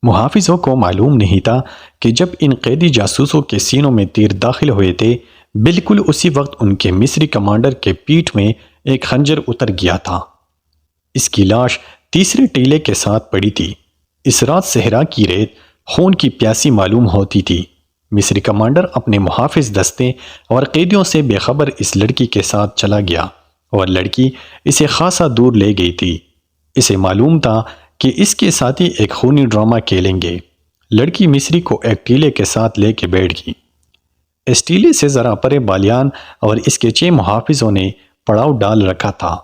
محافظوں کو معلوم نہیں تھا کہ جب ان قیدی جاسوسوں کے سینوں میں تیر داخل ہوئے تھے بالکل اسی وقت ان کے مصری کمانڈر کے پیٹھ میں ایک خنجر اتر گیا تھا۔ اس کی لاش تیسرے ٹیلے کے ساتھ پڑی تھی۔ اس رات صحرا کی ریت خون کی پیاسی معلوم ہوتی تھی۔ مصری کمانڈر اپنے محافظ دستے اور قیدیوں سے بے خبر اس لڑکی کے ساتھ چلا گیا اور لڑکی اسے خاصا دور لے گئی تھی۔ اسے معلوم تھا کہ اس کے ساتھی ایک خونی ڈرامہ کھیلیں گے۔ لڑکی مصری کو ایک ٹیلے کے ساتھ لے کے بیٹھ گئی۔ اس ٹیلے سے ذرا پرے بالیان اور اس کے 6 محافظوں نے پڑاؤ ڈال رکھا تھا۔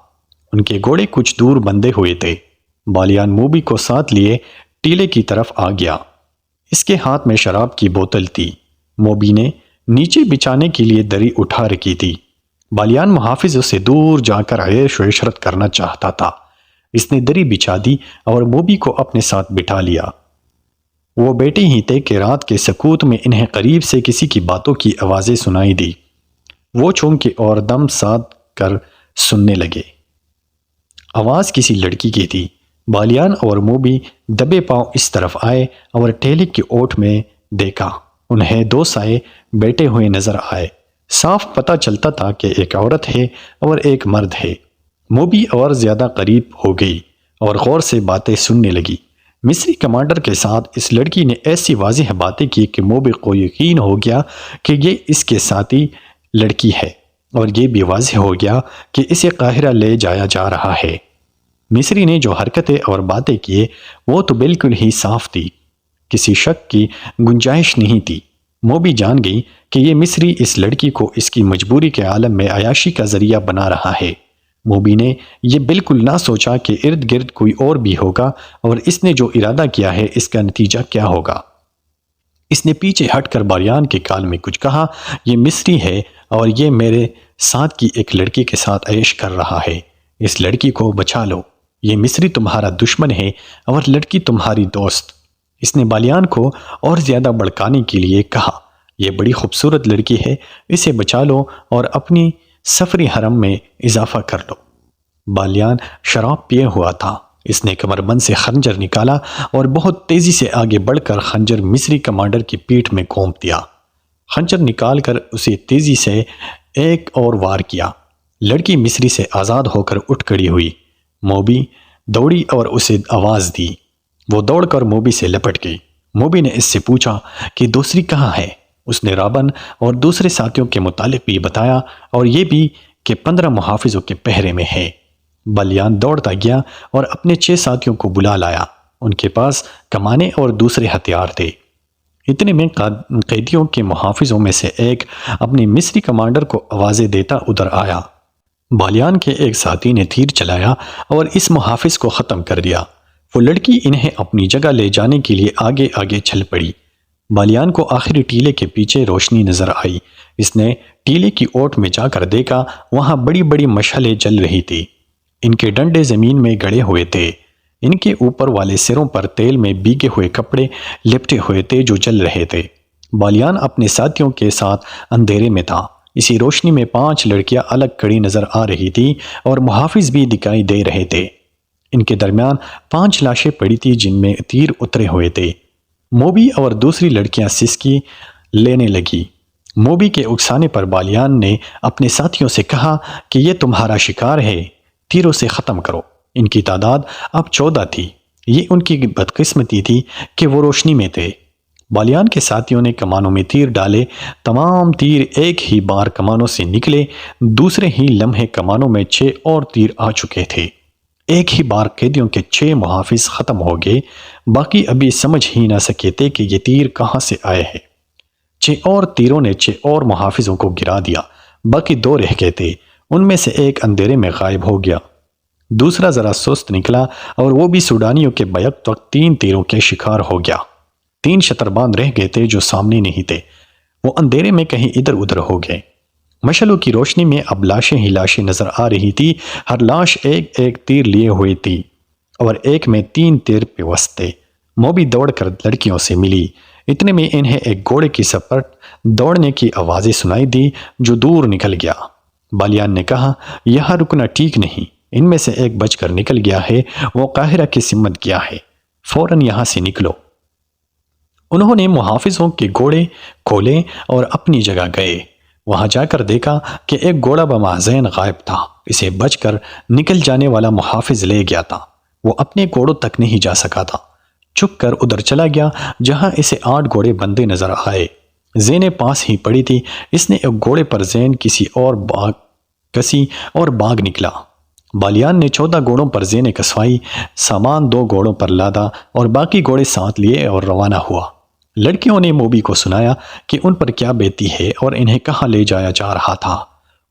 ان کے گھوڑے کچھ دور بندھے ہوئے تھے۔ بالیان موبی کو ساتھ لیے ٹیلے کی طرف آ گیا۔ اس کے ہاتھ میں شراب کی بوتل تھی۔ موبی نے نیچے بچھانے کے لیے دری اٹھا رکھی تھی۔ بالیان محافظوں سے دور جا کر عیش و عشرت کرنا چاہتا تھا۔ اس نے دری بچھا دی اور موبی کو اپنے ساتھ بٹھا لیا۔ وہ بیٹھے ہی تھے کہ رات کے سکوت میں انہیں قریب سے کسی کی باتوں کی آوازیں سنائی دی۔ وہ چونکے اور دم ساتھ کر سننے لگے۔ آواز کسی لڑکی کی تھی۔ بالیان اور موبی دبے پاؤں اس طرف آئے اور ٹیلے کی اوٹ میں دیکھا۔ انہیں 2 سائے بیٹھے ہوئے نظر آئے۔ صاف پتہ چلتا تھا کہ ایک عورت ہے اور ایک مرد ہے۔ موبی اور زیادہ قریب ہو گئی اور غور سے باتیں سننے لگی۔ مصری کمانڈر کے ساتھ اس لڑکی نے ایسی واضح باتیں کی کہ موبی کو یقین ہو گیا کہ یہ اس کے ساتھی لڑکی ہے، اور یہ بھی واضح ہو گیا کہ اسے قاہرہ لے جایا جا رہا ہے۔ مصری نے جو حرکتیں اور باتیں کیے وہ تو بالکل ہی صاف تھی، کسی شک کی گنجائش نہیں تھی۔ موبی جان گئی کہ یہ مصری اس لڑکی کو اس کی مجبوری کے عالم میں عیاشی کا ذریعہ بنا رہا ہے۔ موبی نے یہ بالکل نہ سوچا کہ ارد گرد کوئی اور بھی ہوگا اور اس نے جو ارادہ کیا ہے اس کا نتیجہ کیا ہوگا۔ اس نے پیچھے ہٹ کر بالیان کے کان میں کچھ کہا، یہ مصری ہے اور یہ میرے ساتھ کی ایک لڑکی کے ساتھ عیش کر رہا ہے۔ اس لڑکی کو بچا لو۔ یہ مصری تمہارا دشمن ہے اور لڑکی تمہاری دوست۔ اس نے بالیان کو اور زیادہ بڑکانے کے لیے کہا، یہ بڑی خوبصورت لڑکی ہے، اسے بچا لو اور اپنی سفری حرم میں اضافہ کر لو۔ بالیان شراب پیے ہوا تھا۔ اس نے کمر بند سے خنجر نکالا اور بہت تیزی سے آگے بڑھ کر خنجر مصری کمانڈر کی پیٹھ میں گھونپ دیا۔ خنجر نکال کر اسے تیزی سے ایک اور وار کیا۔ لڑکی مصری سے آزاد ہو کر اٹھ کھڑی ہوئی۔ موبی دوڑی اور اسے آواز دی۔ وہ دوڑ کر موبی سے لپٹ گئی۔ موبی نے اس سے پوچھا کہ دوسری کہاں ہے؟ اس نے رابن اور دوسرے ساتھیوں کے متعلق بھی بتایا اور یہ بھی کہ 15 محافظوں کے پہرے میں ہے۔ بالیان دوڑتا گیا اور اپنے 6 ساتھیوں کو بلا لایا۔ ان کے پاس کمانے اور دوسرے ہتھیار تھے۔ اتنے میں قیدیوں کے محافظوں میں سے ایک اپنے مصری کمانڈر کو آوازیں دیتا ادھر آیا۔ بالیان کے ایک ساتھی نے تیر چلایا اور اس محافظ کو ختم کر دیا۔ وہ لڑکی انہیں اپنی جگہ لے جانے کے لیے آگے آگے چل پڑی۔ بالیان کو آخری ٹیلے کے پیچھے روشنی نظر آئی۔ اس نے ٹیلے کی اوٹ میں جا کر دیکھا، وہاں بڑی بڑی مشعلیں جل رہی تھی۔ ان کے ڈنڈے زمین میں گڑے ہوئے تھے۔ ان کے اوپر والے سروں پر تیل میں بھیگے ہوئے کپڑے لپٹے ہوئے تھے جو جل رہے تھے۔ بالیان اپنے ساتھیوں کے ساتھ اندھیرے میں تھا۔ اسی روشنی میں 5 لڑکیاں الگ کھڑی نظر آ رہی تھی اور محافظ بھی دکھائی دے رہے تھے۔ ان کے درمیان 5 لاشیں پڑی تھی جن میں تیر اترے ہوئے تھے۔ موبی اور دوسری لڑکیاں سسکی لینے لگی۔ موبی کے اکسانے پر بالیان نے اپنے ساتھیوں سے کہا کہ یہ تمہارا شکار ہے، تیروں سے ختم کرو۔ ان کی تعداد اب 14 تھی۔ یہ ان کی بدقسمتی تھی کہ وہ روشنی میں تھے۔ بالیان کے ساتھیوں نے کمانوں میں تیر ڈالے۔ تمام تیر ایک ہی بار کمانوں سے نکلے۔ دوسرے ہی لمحے کمانوں میں 6 اور تیر آ چکے تھے۔ ایک ہی بار قیدیوں کے 6 محافظ ختم ہو گئے۔ باقی ابھی سمجھ ہی نہ سکے تھے کہ یہ تیر کہاں سے آئے ہیں۔ 6 اور تیروں نے 6 اور محافظوں کو گرا دیا۔ باقی 2 رہ گئے تھے۔ ان میں سے ایک اندھیرے میں غائب ہو گیا۔ دوسرا ذرا سست نکلا اور وہ بھی سوڈانیوں کے بیک وقت 3 تیروں کے شکار ہو گیا۔ 3 شترباند رہ گئے تھے جو سامنے نہیں تھے۔ وہ اندھیرے میں کہیں ادھر ادھر ہو گئے۔ مشعلوں کی روشنی میں اب لاشیں ہی لاشیں نظر آ رہی تھی۔ ہر لاش ایک ایک تیر لیے ہوئی تھی اور ایک میں 3 تیر پیوست تھے۔ موبی دوڑ کر لڑکیوں سے ملی۔ اتنے میں انہیں ایک گھوڑے کی سپٹ دوڑنے کی آوازیں سنائی دی جو دور نکل گیا۔ بالیان نے کہا، یہاں رکنا ٹھیک نہیں۔ ان میں سے ایک بچ کر نکل گیا ہے، وہ قاہرہ کی سمت گیا ہے۔ فوراً یہاں سے نکلو۔ انہوں نے محافظوں کے گھوڑے کھولے اور اپنی جگہ گئے۔ وہاں جا کر دیکھا کہ ایک گھوڑا بمعزین غائب تھا۔ اسے بچ کر نکل جانے والا محافظ لے گیا تھا۔ وہ اپنے گھوڑوں تک نہیں جا سکا تھا۔ چھپ کر ادھر چلا گیا جہاں اسے 8 گھوڑے بندے نظر آئے۔ زینیں پاس ہی پڑی تھی۔ اس نے ایک گھوڑے پر زین کسی اور باغ نکلا۔ بالیان نے 14 گھوڑوں پر زینیں کسوائی، سامان 2 گھوڑوں پر لادا اور باقی گھوڑے ساتھ لیے اور روانہ ہوا۔ لڑکیوں نے موبی کو سنایا کہ ان پر کیا بیتی ہے اور انہیں کہاں لے جایا جا رہا تھا۔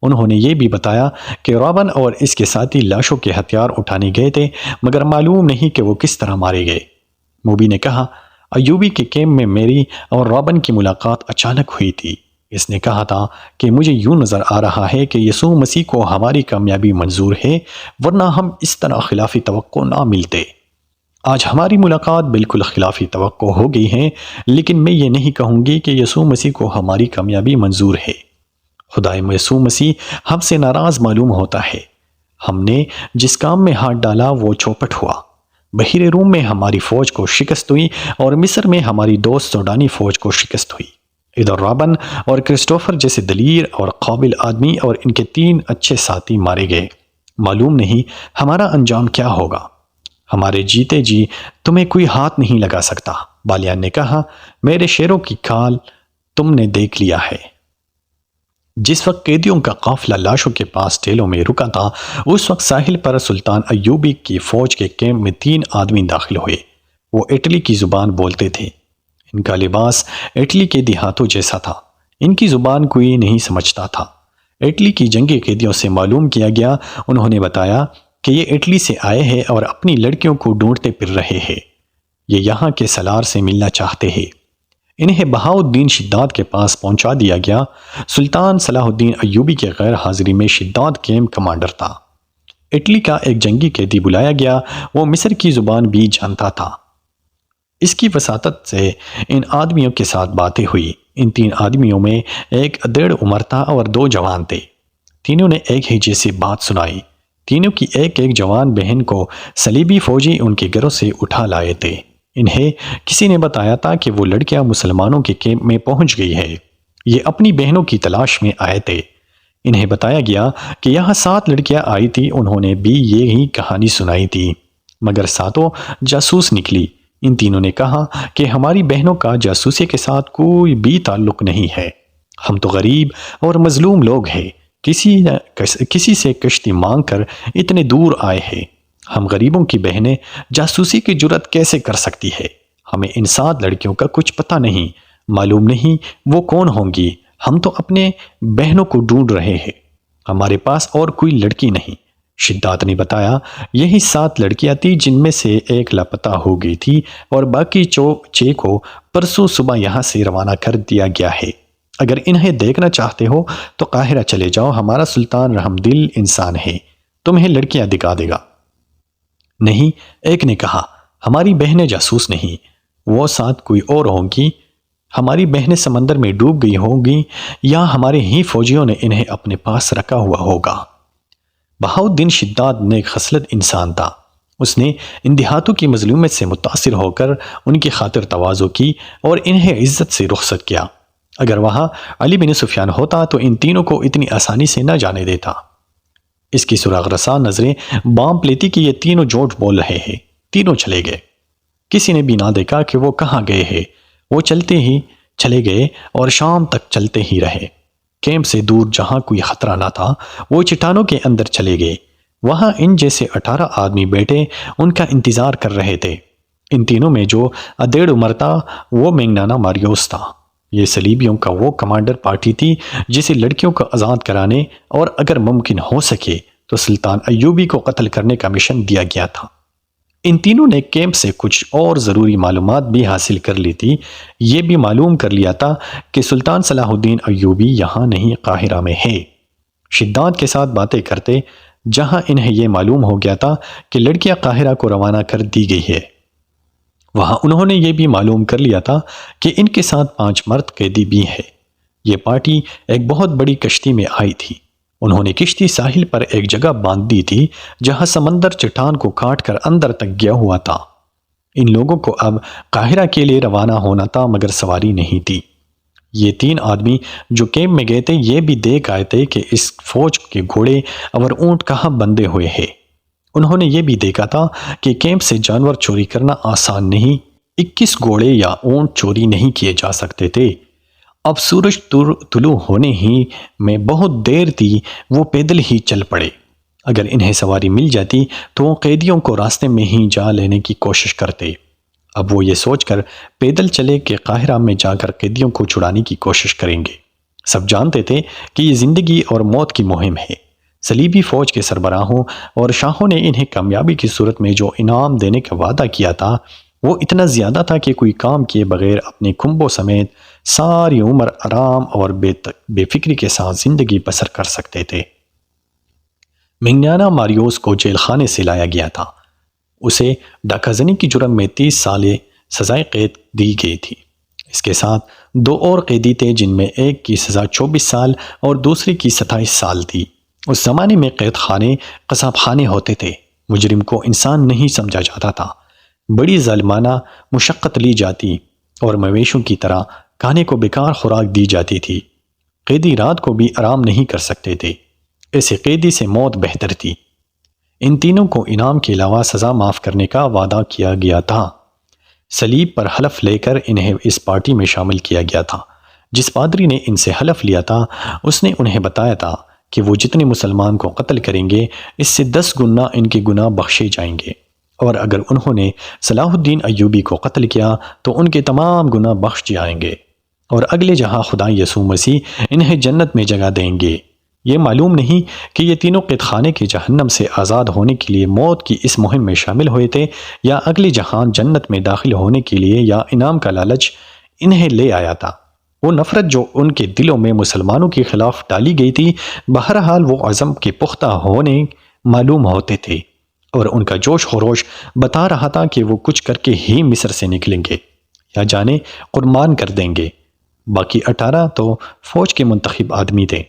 انہوں نے یہ بھی بتایا کہ رابن اور اس کے ساتھی لاشوں کے ہتھیار اٹھانے گئے تھے، مگر معلوم نہیں کہ وہ کس طرح مارے گئے۔ موبی نے کہا، ایوبی کے کیمپ میں میری اور رابن کی ملاقات اچانک ہوئی تھی۔ اس نے کہا تھا کہ مجھے یوں نظر آ رہا ہے کہ یسوع مسیح کو ہماری کامیابی منظور ہے، ورنہ ہم اس طرح خلافی توقع نہ ملتے۔ آج ہماری ملاقات بالکل خلافی توقع ہو گئی ہے، لیکن میں یہ نہیں کہوں گی کہ یسوع مسیح کو ہماری کامیابی منظور ہے۔ خدائے یسوع مسیح ہم سے ناراض معلوم ہوتا ہے۔ ہم نے جس کام میں ہاتھ ڈالا وہ چوپٹ ہوا۔ بحیرہ روم میں ہماری فوج کو شکست ہوئی اور مصر میں ہماری دوست سوڈانی فوج کو شکست ہوئی۔ ادھر رابن اور کرسٹوفر جیسے دلیر اور قابل آدمی اور ان کے 3 اچھے ساتھی مارے گئے۔ معلوم نہیں ہمارا انجام کیا ہوگا۔ ہمارے جیتے جی تمہیں کوئی ہاتھ نہیں لگا سکتا۔ بالیان نے کہا، میرے شیروں کی کھال تم نے دیکھ لیا ہے۔ جس وقت قیدیوں کا قافلہ لاشوں کے پاس ٹیلوں میں رکا تھا، اس وقت ساحل پر سلطان ایوبی کی فوج کے کیمپ میں 3 آدمی داخل ہوئے۔ وہ اٹلی کی زبان بولتے تھے۔ ان کا لباس اٹلی کے دیہاتوں جیسا تھا۔ ان کی زبان کوئی نہیں سمجھتا تھا۔ اٹلی کی جنگی قیدیوں سے معلوم کیا گیا، انہوں نے بتایا کہ یہ اٹلی سے آئے ہیں اور اپنی لڑکیوں کو ڈھونڈتے پھر رہے ہیں۔ یہ یہاں کے سالار سے ملنا چاہتے ہیں۔ انہیں بہاؤالدین شداد کے پاس پہنچا دیا گیا۔ سلطان صلاح الدین ایوبی کے غیر حاضری میں شداد کیمپ کمانڈر تھا۔ اٹلی کا ایک جنگی قیدی بلایا گیا۔ وہ مصر کی زبان بھی جانتا تھا۔ اس کی وساطت سے ان آدمیوں کے ساتھ باتیں ہوئی۔ ان 3 آدمیوں میں ایک ادھیڑ عمر تھا اور 2 جوان تھے۔ تینوں نے ایک ہی جیسی بات سنائی۔ تینوں کی ایک جوان بہن کو صلیبی فوجی ان کے گھروں سے اٹھا لائے تھے۔ انہیں کسی نے بتایا تھا کہ وہ لڑکیاں مسلمانوں کے کیمپ میں پہنچ گئی ہے۔ یہ اپنی بہنوں کی تلاش میں آئے تھے۔ انہیں بتایا گیا کہ یہاں 7 لڑکیاں آئی تھی۔ انہوں نے بھی یہی کہانی سنائی تھی، مگر 7 جاسوس نکلی۔ ان تینوں نے کہا کہ ہماری بہنوں کا جاسوسی کے ساتھ کوئی بھی تعلق نہیں ہے۔ ہم تو غریب اور مظلوم لوگ ہیں، کسی سے کشتی مانگ کر اتنے دور آئے ہیں۔ ہم غریبوں کی بہنیں جاسوسی کی جرات کیسے کر سکتی ہے؟ ہمیں ان 7 لڑکیوں کا کچھ پتہ نہیں، معلوم نہیں وہ کون ہوں گی۔ ہم تو اپنے بہنوں کو ڈھونڈ رہے ہیں، ہمارے پاس اور کوئی لڑکی نہیں۔ شداد نے بتایا، یہی 7 لڑکیاں تھیں جن میں سے ایک لاپتہ ہو گئی تھی اور باقی 6 کو پرسوں صبح یہاں سے روانہ کر دیا گیا ہے۔ اگر انہیں دیکھنا چاہتے ہو تو قاہرہ چلے جاؤ، ہمارا سلطان رحم دل انسان ہے، تمہیں لڑکیاں دکھا دے گا۔ نہیں، ایک نے کہا، ہماری بہنیں جاسوس نہیں، وہ 7 کوئی اور ہوں گی۔ ہماری بہنیں سمندر میں ڈوب گئی ہوں گی یا ہمارے ہی فوجیوں نے انہیں اپنے پاس رکھا ہوا ہوگا۔ بہاؤالدین شداد نیک خصلت انسان تھا۔ اس نے ان دیہاتوں کی مظلومیت سے متاثر ہو کر ان کی خاطر تواضع کی اور انہیں عزت سے رخصت کیا۔ اگر وہاں علی بن سفیان ہوتا تو ان تینوں کو اتنی آسانی سے نہ جانے دیتا۔ اس کی سراغ رساں نظریں بانپ لیتی کہ یہ تینوں جھوٹ بول رہے ہیں۔ تینوں چلے گئے۔ کسی نے بھی نہ دیکھا کہ وہ کہاں گئے ہیں۔ وہ چلتے ہی چلے گئے اور شام تک چلتے ہی رہے۔ کیمپ سے دور جہاں کوئی خطرہ نہ تھا، وہ چٹانوں کے اندر چلے گئے۔ وہاں ان جیسے 18 آدمی بیٹھے ان کا انتظار کر رہے تھے۔ ان تینوں میں جو ادھیڑ عمر تھا وہ مینگنانا ماریوس تھا۔ یہ صلیبیوں کا وہ کمانڈر پارٹی تھی جسے لڑکیوں کو آزاد کرانے اور اگر ممکن ہو سکے تو سلطان ایوبی کو قتل کرنے کا مشن دیا گیا تھا۔ ان تینوں نے کیمپ سے کچھ اور ضروری معلومات بھی حاصل کر لی تھی۔ یہ بھی معلوم کر لیا تھا کہ سلطان صلاح الدین ایوبی یہاں نہیں، قاہرہ میں ہے۔ شداد کے ساتھ باتیں کرتے جہاں انہیں یہ معلوم ہو گیا تھا کہ لڑکیاں قاہرہ کو روانہ کر دی گئی ہے، وہاں انہوں نے یہ بھی معلوم کر لیا تھا کہ ان کے ساتھ 5 مرد قیدی بھی ہیں۔ یہ پارٹی ایک بہت بڑی کشتی میں آئی تھی۔ انہوں نے کشتی ساحل پر ایک جگہ باندھ دی تھی جہاں سمندر چٹان کو کاٹ کر اندر تک گیا ہوا تھا۔ ان لوگوں کو اب قاہرہ کے لیے روانہ ہونا تھا مگر سواری نہیں تھی۔ یہ 3 آدمی جو کیمپ میں گئے تھے یہ بھی دیکھ آئے تھے کہ اس فوج کے گھوڑے اور اونٹ کہاں بندھے ہوئے ہیں۔ انہوں نے یہ بھی دیکھا تھا کہ کیمپ سے جانور چوری کرنا آسان نہیں، 21 گھوڑے یا اونٹ چوری نہیں کیے جا سکتے تھے۔ اب سورج طلوع ہونے ہی میں بہت دیر تھی، وہ پیدل ہی چل پڑے۔ اگر انہیں سواری مل جاتی تو وہ قیدیوں کو راستے میں ہی جا لینے کی کوشش کرتے۔ اب وہ یہ سوچ کر پیدل چلے کہ قاہرہ میں جا کر قیدیوں کو چھڑانے کی کوشش کریں گے۔ سب جانتے تھے کہ یہ زندگی اور موت کی مہم ہے۔ صلیبی فوج کے سربراہوں اور شاہوں نے انہیں کامیابی کی صورت میں جو انعام دینے کا وعدہ کیا تھا وہ اتنا زیادہ تھا کہ کوئی کام کیے بغیر اپنے کھمبوں سمیت ساری عمر آرام اور بے فکری کے ساتھ زندگی بسر کر سکتے تھے۔ منگنانا ماریوس کو جیل خانے سے لایا گیا تھا۔ اسے ڈاکہ زنی کی جرم میں 30 سال سزائے قید دی گئی تھی۔ اس کے ساتھ 2 اور قیدی تھے جن میں ایک کی سزا 24 سال اور دوسری کی 27 سال تھی۔ اس زمانے میں قید خانے قصاب خانے ہوتے تھے۔ مجرم کو انسان نہیں سمجھا جاتا تھا۔ بڑی ظالمانہ مشقت لی جاتی اور مویشوں کی طرح کھانے کو بیکار خوراک دی جاتی تھی۔ قیدی رات کو بھی آرام نہیں کر سکتے تھے۔ ایسے قیدی سے موت بہتر تھی۔ ان تینوں کو انعام کے علاوہ سزا معاف کرنے کا وعدہ کیا گیا تھا۔ صلیب پر حلف لے کر انہیں اس پارٹی میں شامل کیا گیا تھا۔ جس پادری نے ان سے حلف لیا تھا اس نے انہیں بتایا تھا کہ وہ جتنے مسلمان کو قتل کریں گے اس سے 10 گنا ان کے گناہ بخشے جائیں گے، اور اگر انہوں نے صلاح الدین ایوبی کو قتل کیا تو ان کے تمام گناہ بخش جائیں گے، اور اگلے جہاں خدا یسوع مسیح انہیں جنت میں جگہ دیں گے۔ یہ معلوم نہیں کہ یہ تینوں قید خانے کے جہنم سے آزاد ہونے کے لیے موت کی اس مہم میں شامل ہوئے تھے یا اگلے جہاں جنت میں داخل ہونے کے لیے یا انعام کا لالچ انہیں لے آیا تھا۔ وہ نفرت جو ان کے دلوں میں مسلمانوں کے خلاف ڈالی گئی تھی، بہرحال وہ عزم کے پختہ ہونے معلوم ہوتے تھے، اور ان کا جوش خروش بتا رہا تھا کہ وہ کچھ کر کے ہی مصر سے نکلیں گے یا جانے قربان کر دیں گے۔ باقی 18 تو فوج کے منتخب آدمی تھے۔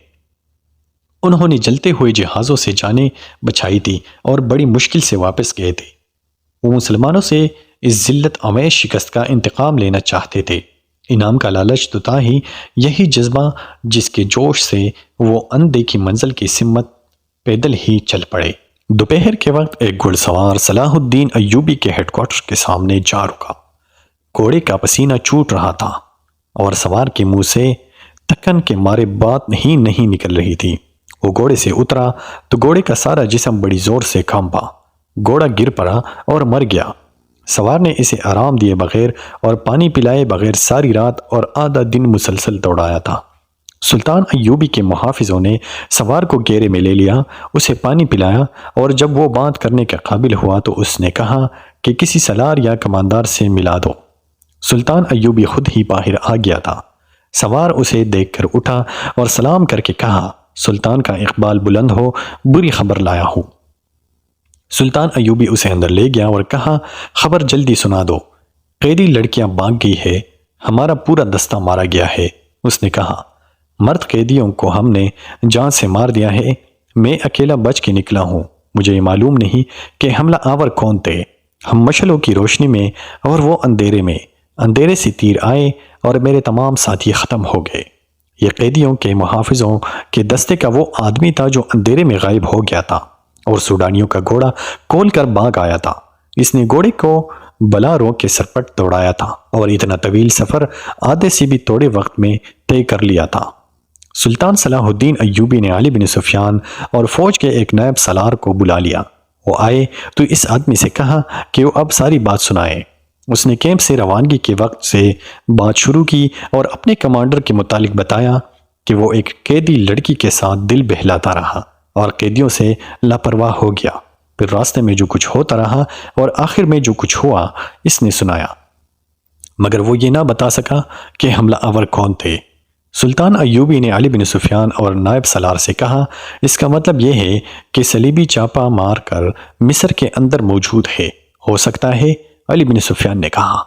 انہوں نے جلتے ہوئے جہازوں سے جانیں بچائی تھی اور بڑی مشکل سے واپس گئے تھے۔ وہ مسلمانوں سے اس ذلت آمیز شکست کا انتقام لینا چاہتے تھے۔ انعام کا لالچ تو تھا ہی، یہی جذبہ جس کے جوش سے وہ اندھے کی منزل کی سمت پیدل ہی چل پڑے۔ دوپہر کے وقت ایک گھڑ سوار صلاح الدین ایوبی کے ہیڈ کوارٹر کے سامنے جا رکا۔ گھوڑے کا پسینہ چھوٹ رہا تھا اور سوار کے منہ سے تکن کے مارے بات نہیں نکل رہی تھی۔ وہ گھوڑے سے اترا تو گھوڑے کا سارا جسم بڑی زور سے کانپا۔ گھوڑا گر پڑا اور مر گیا۔ سوار نے اسے آرام دیے بغیر اور پانی پلائے بغیر ساری رات اور آدھا دن مسلسل دوڑایا تھا۔ سلطان ایوبی کے محافظوں نے سوار کو گھیرے میں لے لیا، اسے پانی پلایا، اور جب وہ بات کرنے کے قابل ہوا تو اس نے کہا کہ کسی سالار یا کماندار سے ملا دو۔ سلطان ایوبی خود ہی باہر آ گیا تھا۔ سوار اسے دیکھ کر اٹھا اور سلام کر کے کہا، سلطان کا اقبال بلند ہو، بری خبر لایا ہوں۔ سلطان ایوبی اسے اندر لے گیا اور کہا، خبر جلدی سنا دو، قیدی لڑکیاں بھاگ گئی ہے، ہمارا پورا دستہ مارا گیا ہے۔ اس نے کہا، مرد قیدیوں کو ہم نے جان سے مار دیا ہے، میں اکیلا بچ کے نکلا ہوں، مجھے معلوم نہیں کہ حملہ آور کون تھے۔ ہم مشعلوں کی روشنی میں اور وہ اندھیرے میں، اندھیرے سے تیر آئے اور میرے تمام ساتھی ختم ہو گئے۔ یہ قیدیوں کے محافظوں کے دستے کا وہ آدمی تھا جو اندھیرے میں غائب ہو گیا تھا اور سوڈانیوں کا گھوڑا کھول کر بھاگ آیا تھا۔ اس نے گھوڑے کو بلا رو کے سرپٹ دوڑایا تھا اور اتنا طویل سفر آدھے سے بھی تھوڑے وقت میں طے کر لیا تھا۔ سلطان صلاح الدین ایوبی نے علی بن سفیان اور فوج کے ایک نائب سالار کو بلا لیا۔ وہ آئے تو اس آدمی سے کہا کہ وہ اب ساری بات سنائے۔ اس نے کیمپ سے روانگی کے وقت سے بات شروع کی اور اپنے کمانڈر کے متعلق بتایا کہ وہ ایک قیدی لڑکی کے ساتھ دل بہلاتا رہا اور قیدیوں سے لاپرواہ ہو گیا۔ پھر راستے میں جو کچھ ہوتا رہا اور آخر میں جو کچھ ہوا اس نے سنایا، مگر وہ یہ نہ بتا سکا کہ حملہ آور کون تھے۔ سلطان ایوبی نے علی بن سفیان اور نائب سالار سے کہا، اس کا مطلب یہ ہے کہ صلیبی چاپا مار کر مصر کے اندر موجود ہے، ہو سکتا ہے؟ علی بن سفیان نے کہا،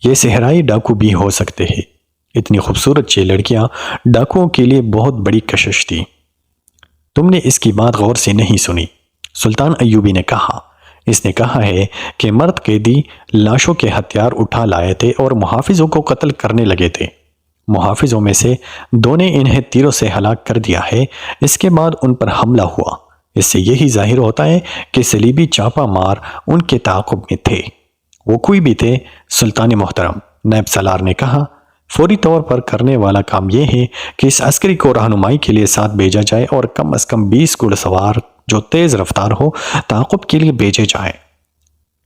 یہ صحرائی ڈاکو بھی ہو سکتے ہیں۔ اتنی خوبصورت 6 لڑکیاں ڈاکوؤں کے لیے بہت بڑی کشش تھی۔ تم نے اس کی بات غور سے نہیں سنی۔ سلطان ایوبی نے کہا، اس نے کہا ہے کہ مرد قیدی لاشوں کے ہتھیار اٹھا لائے تھے اور محافظوں کو قتل کرنے لگے تھے۔ محافظوں میں سے 2 نے انہیں تیروں سے ہلاک کر دیا ہے۔ اس کے بعد ان پر حملہ ہوا۔ اس سے یہی ظاہر ہوتا ہے کہ صلیبی چاپا مار ان کے تعاقب میں تھے۔ وہ کوئی بھی تھے، سلطان محترم، نائب سالار نے کہا، فوری طور پر کرنے والا کام یہ ہے کہ اس عسکری کو رہنمائی کے لیے ساتھ بھیجا جائے اور کم از کم 20 گھڑ سوار جو تیز رفتار ہو تعاقب کے لیے بھیجے جائیں۔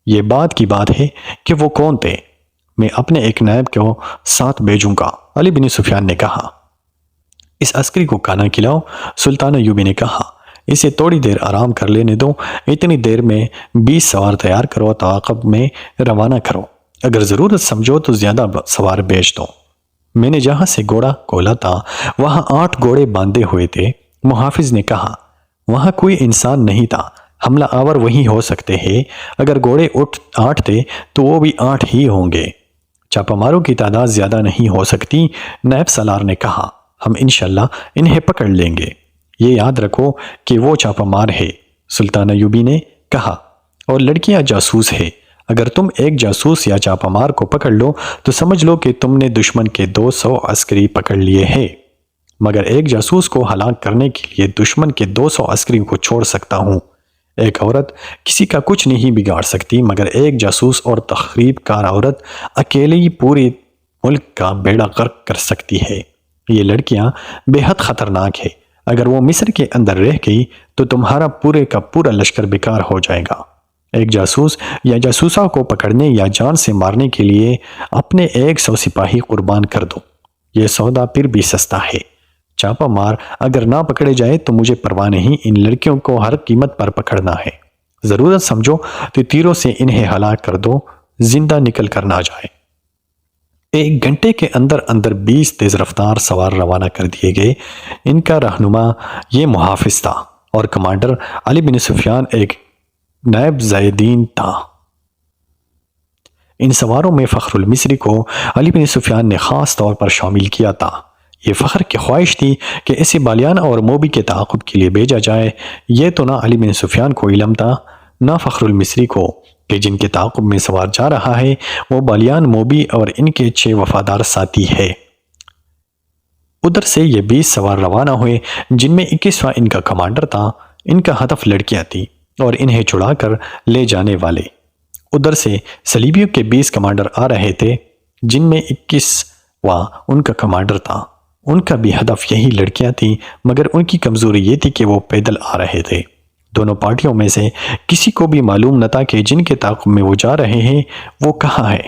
یہ بات کی بات ہے کہ وہ کون تھے؟ میں اپنے ایک نائب کو ساتھ بھیجوں گا، علی بن سفیان نے کہا۔ اس عسکری کو کھانا کھلاؤ، سلطان ایوبی نے کہا۔ اسے تھوڑی دیر آرام کر لینے دو، اتنی دیر میں 20 سوار تیار کرو، تعاقب میں روانہ کرو، اگر ضرورت سمجھو تو زیادہ سوار بھیج دو۔ میں نے جہاں سے گھوڑا کھولا تھا وہاں 8 گھوڑے باندھے ہوئے تھے، محافظ نے کہا۔ وہاں کوئی انسان نہیں تھا، حملہ آور وہی ہو سکتے ہیں، اگر گھوڑے 8 تھے تو وہ بھی 8 ہی ہوں گے۔ چاپا ماروں کی تعداد زیادہ نہیں ہو سکتی، نائب سالار نے کہا۔ ہم انشاءاللہ انہیں پکڑ لیں گے، یہ یاد رکھو کہ وہ چاپا مار ہے، سلطان ایوبی نے کہا، اور لڑکیاں جاسوس ہے۔ اگر تم ایک جاسوس یا چاپا مار کو پکڑ لو تو سمجھ لو کہ تم نے دشمن کے 200 عسکری پکڑ لیے ہیں۔ مگر ایک جاسوس کو ہلاک کرنے کے لیے دشمن کے 200 عسکری کو چھوڑ سکتا ہوں۔ ایک عورت کسی کا کچھ نہیں بگاڑ سکتی، مگر ایک جاسوس اور تخریب کار عورت اکیلے ہی پورے ملک کا بیڑا غرق کر سکتی ہے۔ یہ لڑکیاں بے حد خطرناک ہے، اگر وہ مصر کے اندر رہ گئی تو تمہارا پورے کا پورا لشکر بیکار ہو جائے گا۔ ایک جاسوس یا جاسوسہ کو پکڑنے یا جان سے مارنے کے لیے اپنے 100 سپاہی قربان کر دو، یہ سودا پھر بھی سستا ہے۔ چاپا مار اگر نہ پکڑے جائے تو مجھے پرواہ نہیں، ان لڑکیوں کو ہر قیمت پر پکڑنا ہے۔ ضرورت سمجھو تو تیروں سے انہیں ہلاک کر دو، زندہ نکل کر نہ جائے۔ 1 گھنٹے کے اندر اندر 20 تیز رفتار سوار روانہ کر دیے گئے۔ ان کا رہنما یہ محافظ تھا اور کمانڈر علی بن سفیان ایک نائب زیدین تھا۔ ان سواروں میں فخر المصری کو علی بن سفیان نے خاص طور پر شامل کیا تھا۔ یہ فخر کی خواہش تھی کہ اسے بالیان اور موبی کے تعاقب کے لیے بھیجا جائے۔ یہ تو نہ علی بن سفیان کو علم تھا نہ فخر المصری کو کہ جن کے تعاقب میں سوار جا رہا ہے وہ بالیان، موبی اور ان کے 6 وفادار ساتھی ہے۔ ادھر سے یہ 20 سوار روانہ ہوئے، جن میں 21واں ان کا کمانڈر تھا۔ ان کا ہدف لڑکیاں تھیں اور انہیں چھڑا کر لے جانے والے۔ ادھر سے صلیبیوں کے 20 کمانڈر آ رہے تھے، جن میں 21واں ان کا کمانڈر تھا۔ ان کا بھی ہدف یہی لڑکیاں تھیں، مگر ان کی کمزوری یہ تھی کہ وہ پیدل آ رہے تھے۔ دونوں پارٹیوں میں سے کسی کو بھی معلوم نہ تھا کہ جن کے تعاقب میں وہ جا رہے ہیں وہ کہاں ہے۔